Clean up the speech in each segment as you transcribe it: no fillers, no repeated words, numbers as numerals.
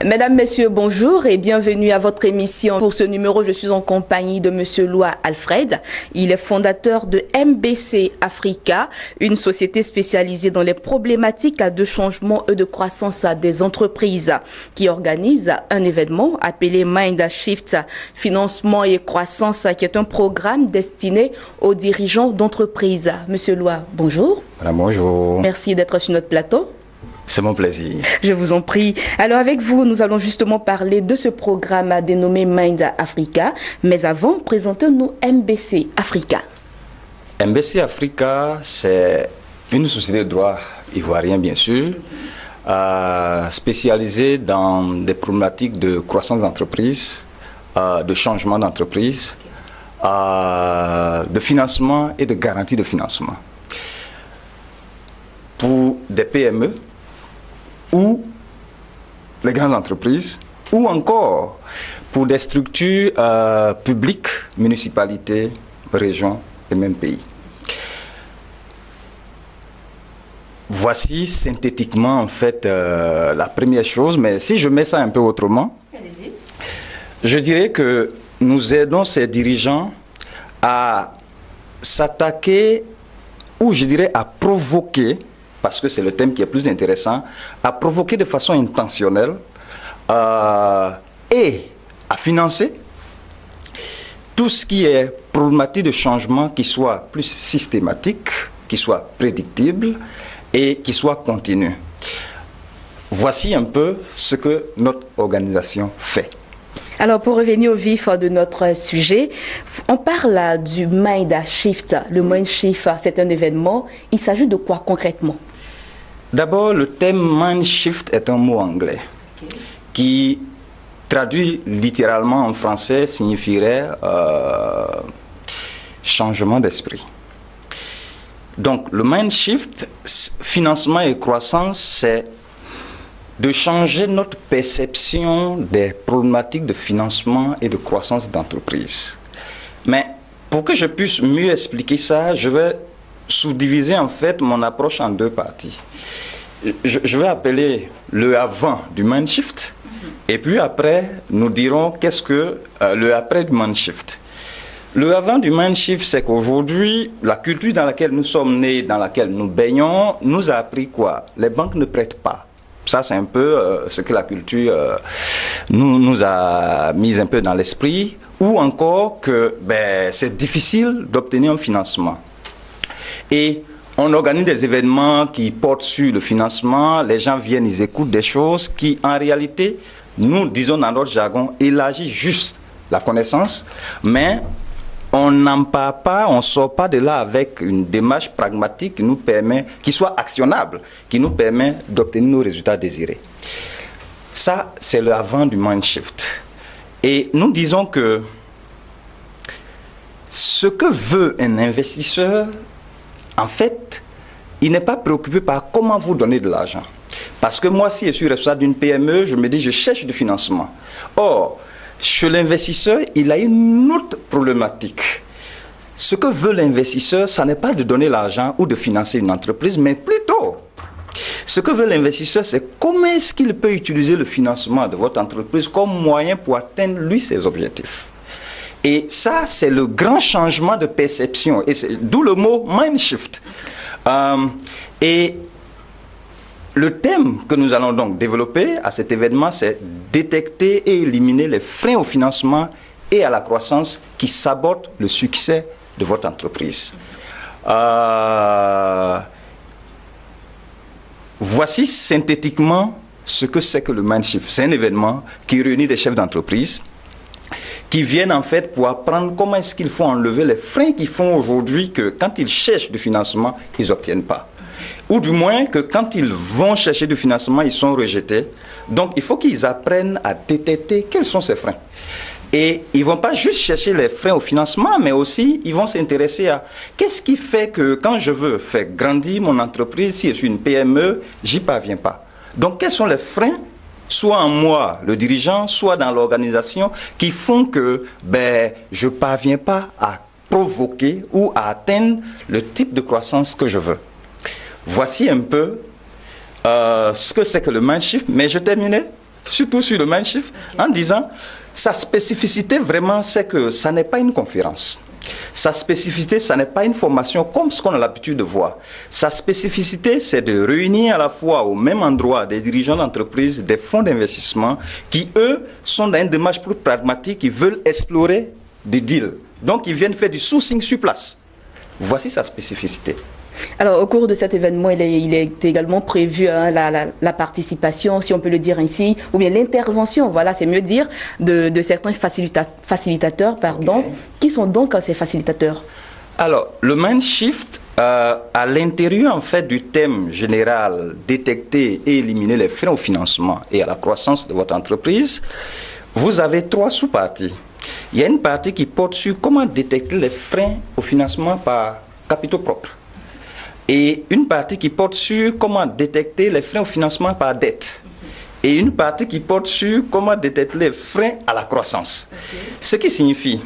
Mesdames, Messieurs, bonjour et bienvenue à votre émission. Pour ce numéro, je suis en compagnie de Monsieur Loa Alfred. Il est fondateur de MBC Africa, une société spécialisée dans les problématiques de changement et de croissance des entreprises qui organise un événement appelé Mind Shift Financement et Croissance, qui est un programme destiné aux dirigeants d'entreprises. Monsieur Loa, bonjour. Bonjour. Merci d'être sur notre plateau. C'est mon plaisir. Je vous en prie. Alors avec vous, nous allons justement parler de ce programme dénommé Mind Africa. Mais avant, présentez-nous MBC Africa. MBC Africa, c'est une société de droit ivoirien, bien sûr, spécialisée dans des problématiques de croissance d'entreprise, de changement d'entreprise, de financement et de garantie de financement. Pour des PME, ou les grandes entreprises, ou encore pour des structures publiques, municipalités, régions et même pays. Voici synthétiquement en fait la première chose, mais si je mets ça un peu autrement, je dirais que nous aidons ces dirigeants à s'attaquer, ou je dirais à provoquer, parce que c'est le thème qui est plus intéressant, à provoquer de façon intentionnelle et à financer tout ce qui est problématique de changement qui soit plus systématique, qui soit prédictible et qui soit continu. Voici un peu ce que notre organisation fait. Alors, pour revenir au vif de notre sujet, on parle du Mind Shift. Le Mind Shift, c'est un événement. Il s'agit de quoi concrètement? D'abord, le thème Mind Shift est un mot anglais qui, traduit littéralement en français, signifierait changement d'esprit. Donc, le Mind Shift, financement et croissance, c'est de changer notre perception des problématiques de financement et de croissance d'entreprise. Mais pour que je puisse mieux expliquer ça, je vais sous-diviser en fait mon approche en deux parties. Je vais appeler le avant du Mind Shift et puis après nous dirons qu'est-ce que le après du Mind Shift. Le avant du Mind Shift, c'est qu'aujourd'hui, la culture dans laquelle nous sommes nés, dans laquelle nous baignons, nous a appris quoi? Les banques ne prêtent pas. Ça, c'est un peu ce que la culture nous a mis un peu dans l'esprit, ou encore que c'est difficile d'obtenir un financement. Et on organise des événements qui portent sur le financement, les gens viennent, ils écoutent des choses qui, en réalité, nous disons dans notre jargon, élargissent juste la connaissance, mais on n'en parle pas, on ne sort pas de là avec une démarche pragmatique qui nous permet, qui soit actionnable, qui nous permet d'obtenir nos résultats désirés. Ça, c'est le avant du Mind Shift. Et nous disons que ce que veut un investisseur, en fait, il n'est pas préoccupé par comment vous donner de l'argent. Parce que moi, si je suis responsable d'une PME, je me dis, je cherche du financement. Or, chez l'investisseur, il a une autre problématique. Ce que veut l'investisseur, ce n'est pas de donner l'argent ou de financer une entreprise, mais plutôt, ce que veut l'investisseur, c'est comment est-ce qu'il peut utiliser le financement de votre entreprise comme moyen pour atteindre, lui, ses objectifs. Et ça, c'est le grand changement de perception, et d'où le mot Mind Shift. Et le thème que nous allons donc développer à cet événement, c'est détecter et éliminer les freins au financement et à la croissance qui sabotent le succès de votre entreprise. Voici synthétiquement ce que c'est que le Mind Shift. C'est un événement qui réunit des chefs d'entreprise qui viennent en fait pour apprendre comment est-ce qu'il faut enlever les freins qui font aujourd'hui que quand ils cherchent du financement, ils n'obtiennent pas. Ou du moins que quand ils vont chercher du financement, ils sont rejetés. Donc il faut qu'ils apprennent à détecter quels sont ces freins. Et ils ne vont pas juste chercher les freins au financement, mais aussi ils vont s'intéresser à qu'est-ce qui fait que quand je veux faire grandir mon entreprise, si je suis une PME, j'y parviens pas. Donc quels sont les freins, soit en moi, le dirigeant, soit dans l'organisation, qui font que je ne parviens pas à provoquer ou à atteindre le type de croissance que je veux. Voici un peu ce que c'est que le Mindshift, mais je terminais surtout sur le Mindshift en disant sa spécificité vraiment c'est que ça n'est pas une conférence. Sa spécificité, ça n'est pas une formation comme ce qu'on a l'habitude de voir. Sa spécificité, c'est de réunir à la fois au même endroit des dirigeants d'entreprise, des fonds d'investissement qui, eux, sont dans une démarche plus pragmatique, ils veulent explorer des deals. Donc, ils viennent faire du sourcing sur place. Voici sa spécificité. Alors, au cours de cet événement, il est également prévu la participation, si on peut le dire ainsi, ou bien l'intervention, voilà, c'est mieux dire, de certains facilitateurs, pardon. Okay. Qui sont donc ces facilitateurs? Alors, le Mindshift, à l'intérieur, en fait, du thème général, détecter et éliminer les freins au financement et à la croissance de votre entreprise, vous avez 3 sous-parties. Il y a une partie qui porte sur comment détecter les freins au financement par capitaux propres. Et une partie qui porte sur comment détecter les freins au financement par dette. Et une partie qui porte sur comment détecter les freins à la croissance. Okay. Ce qui signifie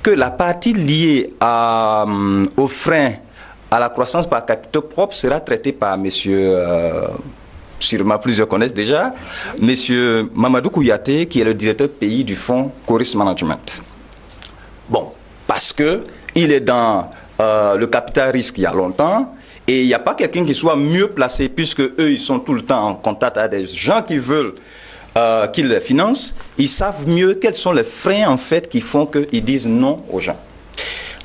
que la partie liée aux freins à la croissance par capitaux propres sera traitée par monsieur, sûrement plusieurs connaissent déjà, monsieur Mamadou Kouyaté, qui est le directeur pays du fonds Coris Management. Bon, parce qu'il est dans le capital risque il y a longtemps. Et il n'y a pas quelqu'un qui soit mieux placé, puisque eux, ils sont tout le temps en contact avec des gens qui veulent qu'ils les financent. Ils savent mieux quels sont les freins, en fait, qui font qu'ils disent non aux gens.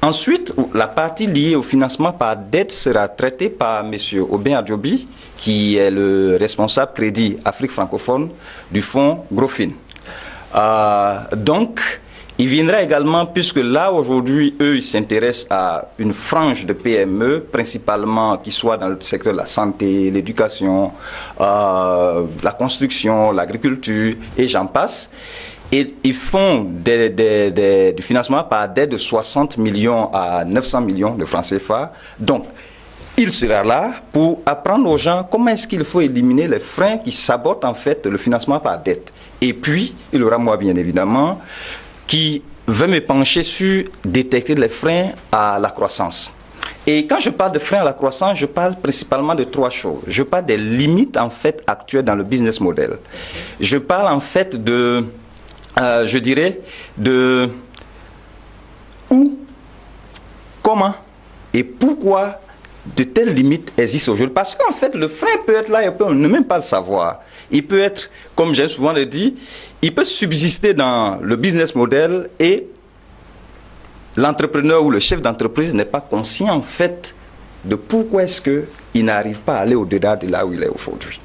Ensuite, la partie liée au financement par dette sera traitée par M. Aubin Adjobi, qui est le responsable crédit Afrique francophone du fonds Grofin. Donc, il viendra également, puisque là, aujourd'hui, eux, ils s'intéressent à une frange de PME, principalement qui soit dans le secteur de la santé, l'éducation, la construction, l'agriculture, et j'en passe. Et ils font du financement par dette de 60 millions à 900 millions de francs CFA. Donc, il sera là pour apprendre aux gens comment est-ce qu'il faut éliminer les freins qui sabotent en fait le financement par dette. Et puis, il y aura moi, bien évidemment, qui veut me pencher sur détecter les freins à la croissance. Et quand je parle de freins à la croissance, je parle principalement de 3 choses. Je parle des limites en fait actuelles dans le business model. Je parle en fait de, je dirais, de où, comment et pourquoi de telles limites existent aujourd'hui. Parce qu'en fait, le frein peut être là et on peut ne même pas le savoir. Il peut être, comme j'ai souvent le dit, il peut subsister dans le business model et l'entrepreneur ou le chef d'entreprise n'est pas conscient en fait de pourquoi est-ce qu'il n'arrive pas à aller au-delà de là où il est aujourd'hui.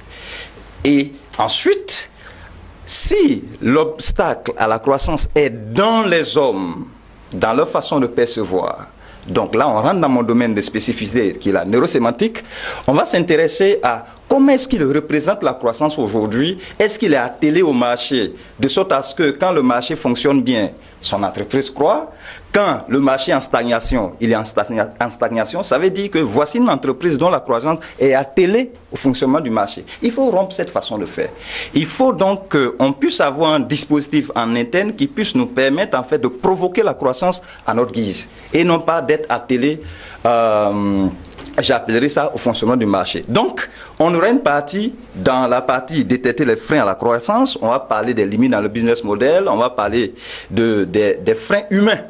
Et ensuite, si l'obstacle à la croissance est dans les hommes, dans leur façon de percevoir, donc là on rentre dans mon domaine de spécificité qui est la neurosémantique, on va s'intéresser à comment est-ce qu'il représente la croissance aujourd'hui? Est-ce qu'il est attelé au marché de sorte à ce que quand le marché fonctionne bien, son entreprise croît? Quand le marché est en stagnation, il est en stagnation, ça veut dire que voici une entreprise dont la croissance est attelée au fonctionnement du marché. Il faut rompre cette façon de faire. Il faut donc qu'on puisse avoir un dispositif en interne qui puisse nous permettre en fait de provoquer la croissance à notre guise et non pas d'être attelé j'appellerai ça au fonctionnement du marché. Donc, on aura une partie, dans la partie détecter les freins à la croissance, on va parler des limites dans le business model, on va parler des freins humains.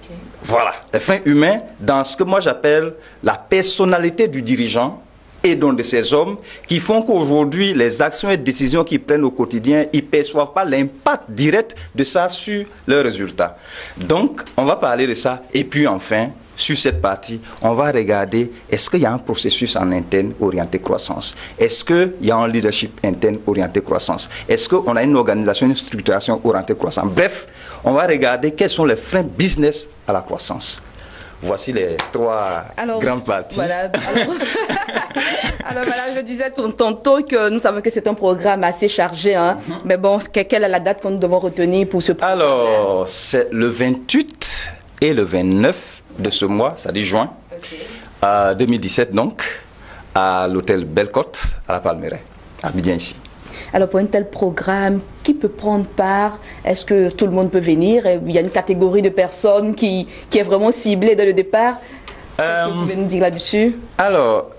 Okay. Voilà, les freins humains dans ce que moi j'appelle la personnalité du dirigeant et donc de ces hommes qui font qu'aujourd'hui, les actions et décisions qu'ils prennent au quotidien, ils ne perçoivent pas l'impact direct de ça sur leurs résultats. Donc, on va parler de ça. Et puis enfin, sur cette partie, on va regarder est-ce qu'il y a un processus en interne orienté croissance? Est-ce qu'il y a un leadership interne orienté croissance? Est-ce qu'on a une organisation, une structuration orientée croissance? Bref, on va regarder quels sont les freins business à la croissance. Voici les 3 grandes parties. Voilà, alors voilà, je disais tantôt que nous savons que c'est un programme assez chargé, hein, mais bon, quelle est la date que nous devons retenir pour ce programme? Alors, c'est le 28 et le 29 de ce mois, c'est-à-dire juin, 2017 donc, à l'hôtel Bellecote, à la Palmeraie, à Abidjan ici. Alors pour un tel programme, qui peut prendre part? Est-ce que tout le monde peut venir? Il y a une catégorie de personnes qui est vraiment ciblée dès le départ. Qu'est-ce que vous pouvez nous dire là-dessus? Alors,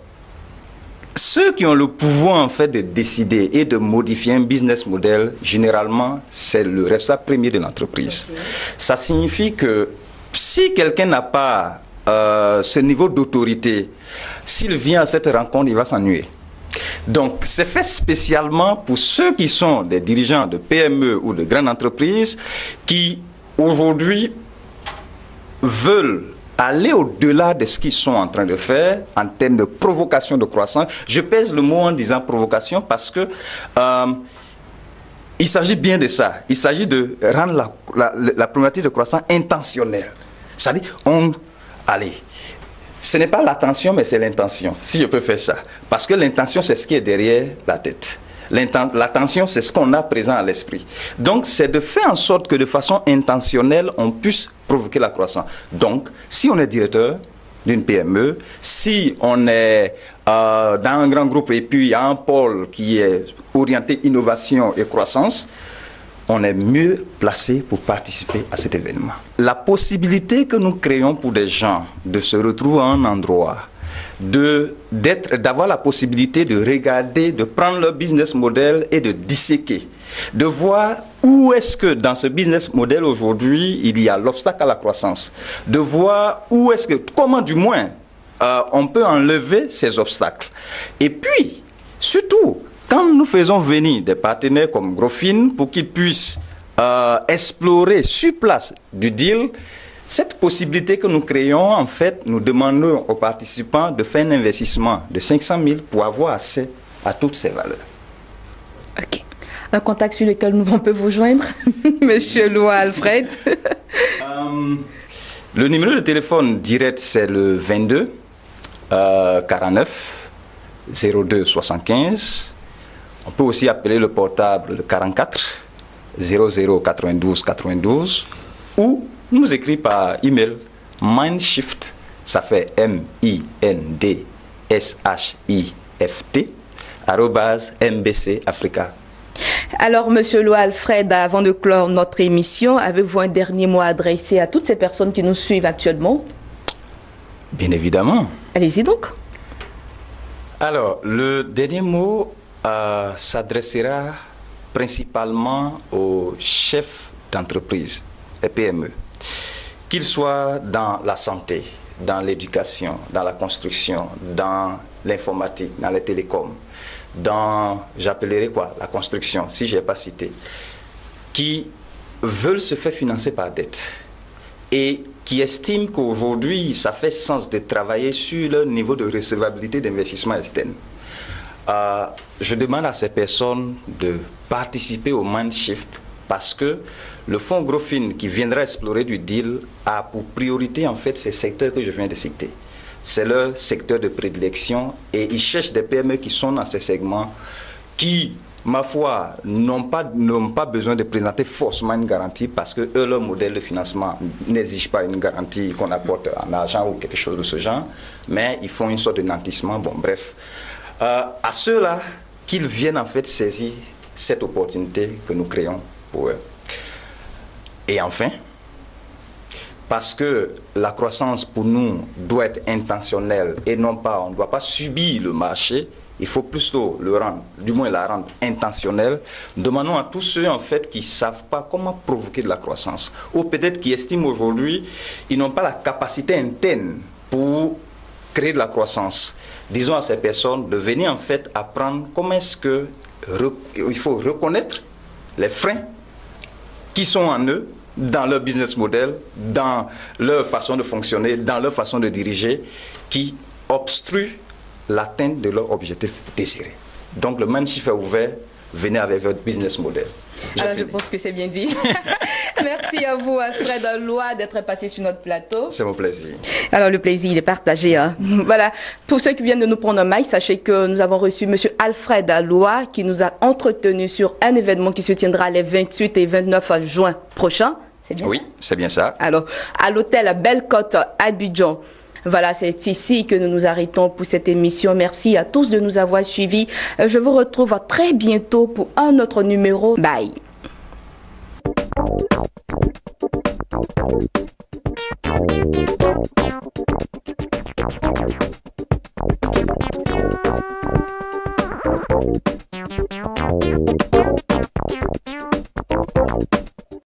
ceux qui ont le pouvoir en fait de décider et de modifier un business model, généralement, c'est le responsable premier de l'entreprise. Okay. Ça signifie que si quelqu'un n'a pas ce niveau d'autorité, s'il vient à cette rencontre, il va s'ennuyer. Donc, c'est fait spécialement pour ceux qui sont des dirigeants de PME ou de grandes entreprises qui, aujourd'hui, veulent aller au-delà de ce qu'ils sont en train de faire en termes de provocation de croissance. Je pèse le mot en disant provocation parce que il s'agit bien de ça. Il s'agit de rendre la problématique de croissance intentionnelle. C'est-à-dire, allez, ce n'est pas l'attention, mais c'est l'intention, si je peux faire ça. Parce que l'intention, c'est ce qui est derrière la tête. L'attention, c'est ce qu'on a présent à l'esprit. Donc, c'est de faire en sorte que de façon intentionnelle, on puisse provoquer la croissance. Donc, si on est directeur d'une PME, si on est dans un grand groupe et puis il y a un pôle qui est orienté innovation et croissance, on est mieux placé pour participer à cet événement. La possibilité que nous créons pour des gens de se retrouver à un endroit, d'avoir la possibilité de regarder, de prendre leur business model et de disséquer, de voir où est-ce que dans ce business model aujourd'hui il y a l'obstacle à la croissance, de voir où est-ce que, comment du moins on peut enlever ces obstacles. Et puis, surtout, quand nous faisons venir des partenaires comme Grofin pour qu'ils puissent explorer sur place du deal, cette possibilité que nous créons, en fait, nous demandons aux participants de faire un investissement de 500 000 pour avoir accès à toutes ces valeurs. Ok. Un contact sur lequel on peut vous joindre, Monsieur Loua Alfred. Le numéro de téléphone direct, c'est le 22 49 02 75. On peut aussi appeler le portable le 44 00 92 92 ou nous écrit par email Mindshift, ça fait MINDSHIFT @MBC Africa. Alors, Monsieur Loua Alfred, avant de clore notre émission, avez-vous un dernier mot à adresser à toutes ces personnes qui nous suivent actuellement? Bien évidemment. Allez-y donc. Alors, le dernier mot s'adressera principalement aux chefs d'entreprise, les PME, qu'ils soient dans la santé, dans l'éducation, dans la construction, dans l'informatique, dans les télécoms, dans, j'appellerai quoi, la construction, si je n'ai pas cité, qui veulent se faire financer par dette et qui estiment qu'aujourd'hui, ça fait sens de travailler sur le niveau de recevabilité d'investissement externe. Je demande à ces personnes de participer au Mindshift parce que le fonds Grofin qui viendra explorer du deal a pour priorité en fait ces secteurs que je viens de citer. C'est leur secteur de prédilection et ils cherchent des PME qui sont dans ces segments qui, ma foi, n'ont pas besoin de présenter forcément une garantie parce que eux, leur modèle de financement n'exige pas une garantie qu'on apporte en argent ou quelque chose de ce genre, mais ils font une sorte de nantissement, bon bref. À ceux-là, qu'ils viennent en fait saisir cette opportunité que nous créons pour eux. Et enfin, parce que la croissance pour nous doit être intentionnelle et non pas, on ne doit pas subir le marché, il faut plutôt le rendre, du moins la rendre intentionnelle. Demandons à tous ceux en fait qui ne savent pas comment provoquer de la croissance, ou peut-être qui estiment aujourd'hui qu'ils n'ont pas la capacité interne pour créer de la croissance. Disons à ces personnes de venir en fait apprendre comment est-ce que il faut reconnaître les freins qui sont en eux, dans leur business model, dans leur façon de fonctionner, dans leur façon de diriger, qui obstruent l'atteinte de leur objectif désiré. Donc le Mindshift est ouvert, venez avec votre business model. Alors je pense que c'est bien dit. Merci à vous, Alfred Loua, d'être passé sur notre plateau. C'est mon plaisir. Alors le plaisir, il est partagé. Hein. Voilà. Pour ceux qui viennent de nous prendre en maille, sachez que nous avons reçu M. Alfred Loua qui nous a entretenu sur un événement qui se tiendra les 28 et 29 juin prochains. C'est bien ça? Oui, c'est bien ça. Alors, à l'hôtel Belle Côte Abidjan. Voilà, c'est ici que nous nous arrêtons pour cette émission. Merci à tous de nous avoir suivis. Je vous retrouve très bientôt pour un autre numéro. Bye.